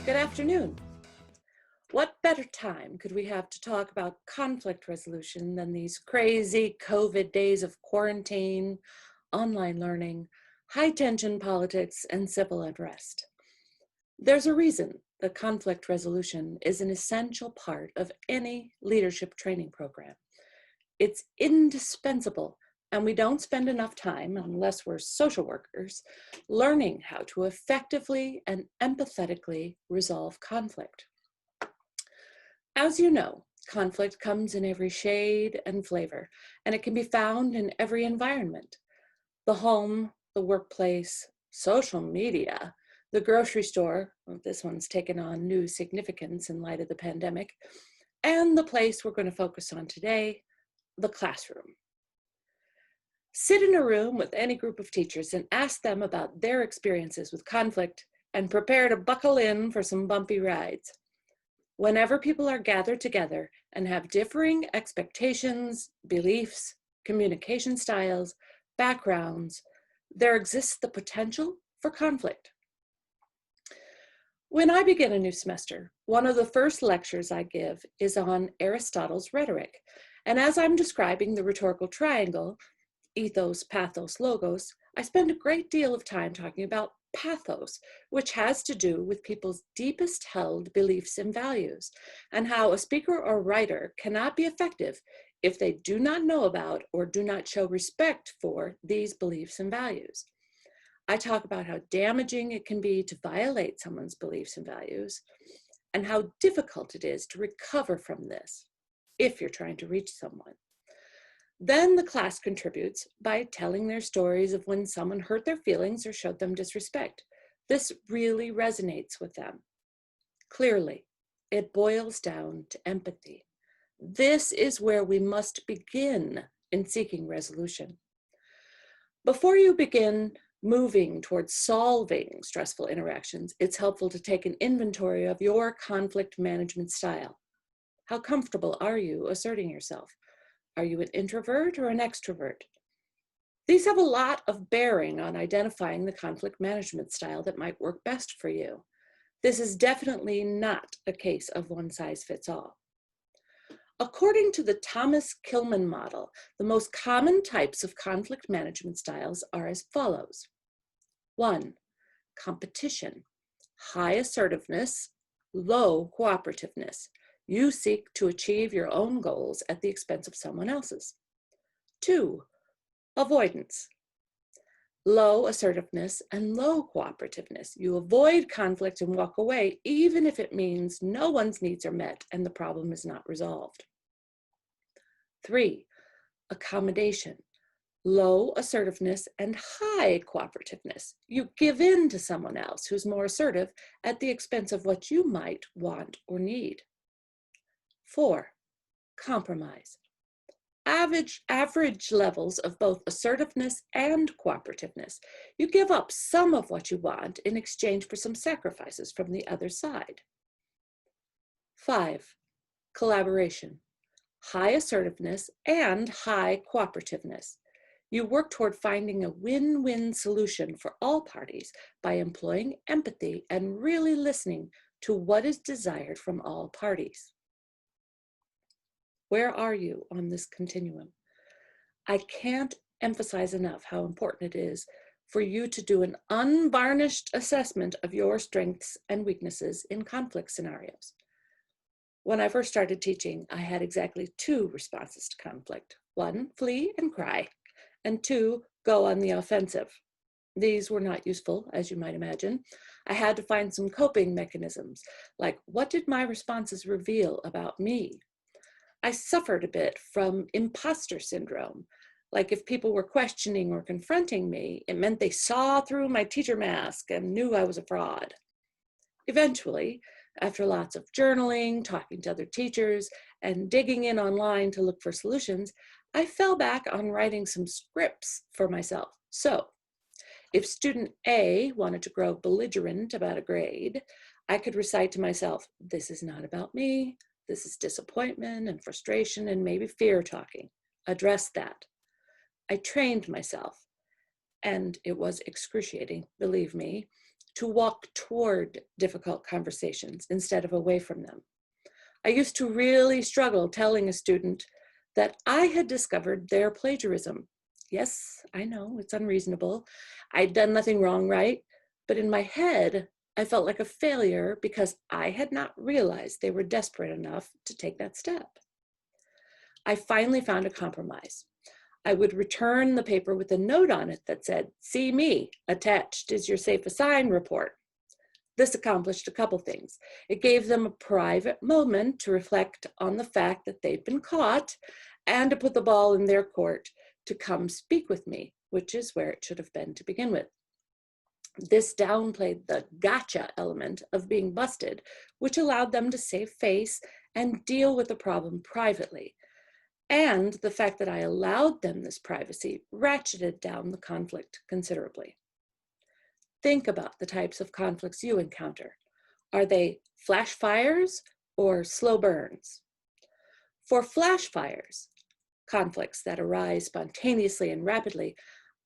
Good afternoon. What better time could we have to talk about conflict resolution than these crazy COVID days of quarantine, online learning, high-tension politics, and civil unrest? There's a reason that conflict resolution is an essential part of any leadership training program. It's indispensable, and we don't spend enough time, unless we're social workers, learning how to effectively and empathetically resolve conflict. As you know, conflict comes in every shade and flavor, and it can be found in every environment. The home, the workplace, social media, the grocery store, well, this one's taken on new significance in light of the pandemic, and the place we're going to focus on today, the classroom. Sit in a room with any group of teachers and ask them about their experiences with conflict and prepare to buckle in for some bumpy rides. Whenever people are gathered together and have differing expectations, beliefs, communication styles, backgrounds, there exists the potential for conflict. When I begin a new semester, one of the first lectures I give is on Aristotle's rhetoric. And as I'm describing the rhetorical triangle, ethos, pathos, logos, I spend a great deal of time talking about pathos, which has to do with people's deepest held beliefs and values, and how a speaker or writer cannot be effective if they do not know about or do not show respect for these beliefs and values. I talk about how damaging it can be to violate someone's beliefs and values, and how difficult it is to recover from this if you're trying to reach someone. Then the class contributes by telling their stories of when someone hurt their feelings or showed them disrespect. This really resonates with them. Clearly, it boils down to empathy. This is where we must begin in seeking resolution. Before you begin moving towards solving stressful interactions, it's helpful to take an inventory of your conflict management style. How comfortable are you asserting yourself? Are you an introvert or an extrovert? These have a lot of bearing on identifying the conflict management style that might work best for you. This is definitely not a case of one size fits all. According to the Thomas Kilmann model, the most common types of conflict management styles are as follows. 1, competition, high assertiveness, low cooperativeness. You seek to achieve your own goals at the expense of someone else's. 2, avoidance, low assertiveness and low cooperativeness. You avoid conflict and walk away, even if it means no one's needs are met and the problem is not resolved. 3, accommodation, low assertiveness and high cooperativeness. You give in to someone else who's more assertive at the expense of what you might want or need. 4, compromise. Average levels of both assertiveness and cooperativeness. You give up some of what you want in exchange for some sacrifices from the other side. 5, collaboration. High assertiveness and high cooperativeness. You work toward finding a win-win solution for all parties by employing empathy and really listening to what is desired from all parties. Where are you on this continuum? I can't emphasize enough how important it is for you to do an unvarnished assessment of your strengths and weaknesses in conflict scenarios. When I first started teaching, I had exactly 2 responses to conflict. 1, flee and cry, and 2, go on the offensive. These were not useful, as you might imagine. I had to find some coping mechanisms, like what did my responses reveal about me? I suffered a bit from imposter syndrome. Like if people were questioning or confronting me, it meant they saw through my teacher mask and knew I was a fraud. Eventually, after lots of journaling, talking to other teachers, and digging in online to look for solutions, I fell back on writing some scripts for myself. So, if student A wanted to grow belligerent about a grade, I could recite to myself, this is not about me. This is disappointment and frustration and maybe fear talking. Address that. I trained myself, and it was excruciating, believe me, to walk toward difficult conversations instead of away from them. I used to really struggle telling a student that I had discovered their plagiarism. Yes, I know, it's unreasonable. I'd done nothing wrong, right? But in my head, I felt like a failure because I had not realized they were desperate enough to take that step. I finally found a compromise. I would return the paper with a note on it that said, "See me, attached is your safe assign report." This accomplished a couple things. It gave them a private moment to reflect on the fact that they'd been caught and to put the ball in their court to come speak with me, which is where it should have been to begin with. This downplayed the gotcha element of being busted, which allowed them to save face and deal with the problem privately. And the fact that I allowed them this privacy ratcheted down the conflict considerably. Think about the types of conflicts you encounter. Are they flash fires or slow burns? For flash fires, conflicts that arise spontaneously and rapidly,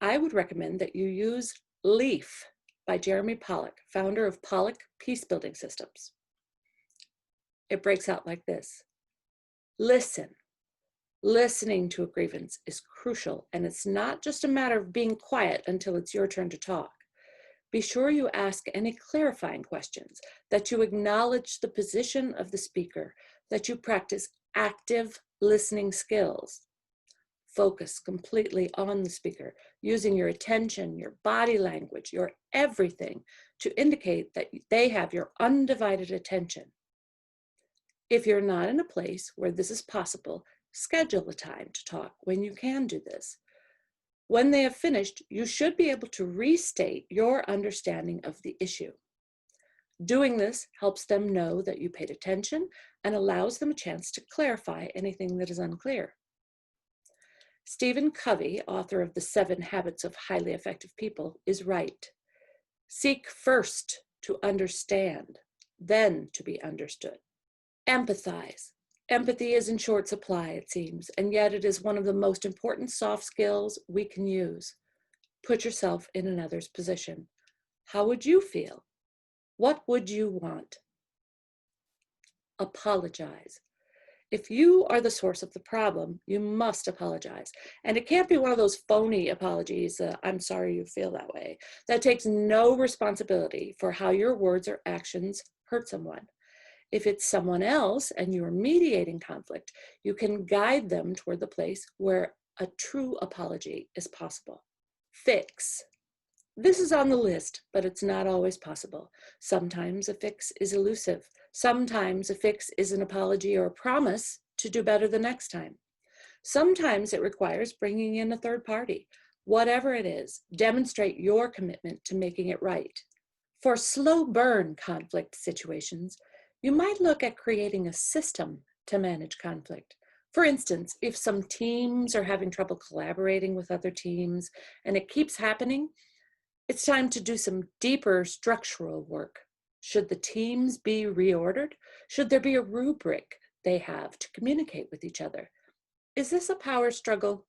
I would recommend that you use LEAF by Jeremy Pollack, founder of Pollack Peace Building Systems. It breaks out like this. Listen. Listening to a grievance is crucial, and it's not just a matter of being quiet until it's your turn to talk. Be sure you ask any clarifying questions, that you acknowledge the position of the speaker, that you practice active listening skills. Focus completely on the speaker, using your attention, your body language, your everything to indicate that they have your undivided attention. If you're not in a place where this is possible, schedule a time to talk when you can do this. When they have finished, you should be able to restate your understanding of the issue. Doing this helps them know that you paid attention and allows them a chance to clarify anything that is unclear. Stephen Covey, author of The 7 Habits of Highly Effective People, is right. Seek first to understand, then to be understood. Empathize. Empathy is in short supply, it seems, and yet it is one of the most important soft skills we can use. Put yourself in another's position. How would you feel? What would you want? Apologize. If you are the source of the problem, you must apologize. And it can't be one of those phony apologies, I'm sorry you feel that way, that takes no responsibility for how your words or actions hurt someone. If it's someone else and you're mediating conflict, you can guide them toward the place where a true apology is possible. Fix. This is on the list, but it's not always possible. Sometimes a fix is elusive. Sometimes a fix is an apology or a promise to do better the next time. Sometimes it requires bringing in a third party. Whatever it is, demonstrate your commitment to making it right. For slow burn conflict situations, you might look at creating a system to manage conflict. For instance, if some teams are having trouble collaborating with other teams and it keeps happening, it's time to do some deeper structural work. Should the teams be reordered? Should there be a rubric they have to communicate with each other? Is this a power struggle?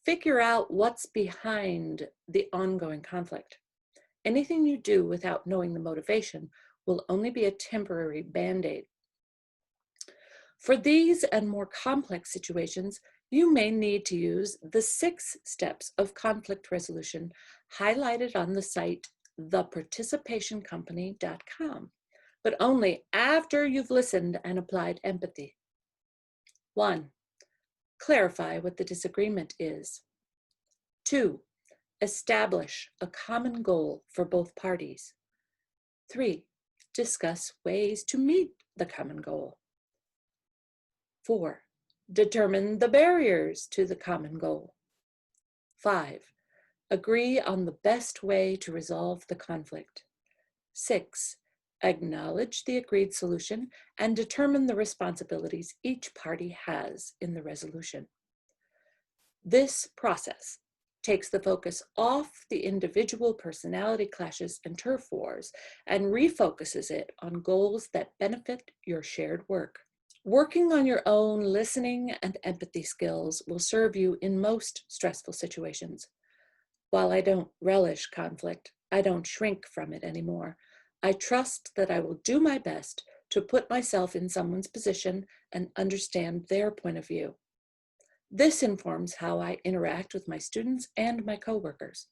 Figure out what's behind the ongoing conflict. Anything you do without knowing the motivation will only be a temporary band-aid. For these and more complex situations, you may need to use the 6 steps of conflict resolution highlighted on the site theparticipationcompany.com, but only after you've listened and applied empathy. 1. Clarify what the disagreement is. 2. Establish a common goal for both parties. 3. Discuss ways to meet the common goal. 4. Determine the barriers to the common goal. 5. Agree on the best way to resolve the conflict. 6. Acknowledge the agreed solution and determine the responsibilities each party has in the resolution. This process takes the focus off the individual personality clashes and turf wars and refocuses it on goals that benefit your shared work. Working on your own listening and empathy skills will serve you in most stressful situations. While I don't relish conflict, I don't shrink from it anymore. I trust that I will do my best to put myself in someone's position and understand their point of view. This informs how I interact with my students and my coworkers,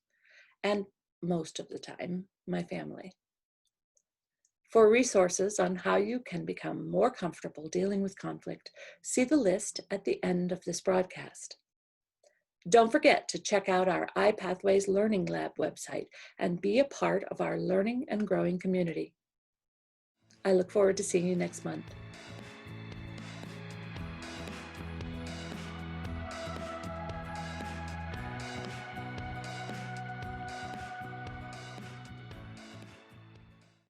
and most of the time, my family. For resources on how you can become more comfortable dealing with conflict, see the list at the end of this broadcast. Don't forget to check out our iPathways Learning Lab website and be a part of our learning and growing community. I look forward to seeing you next month.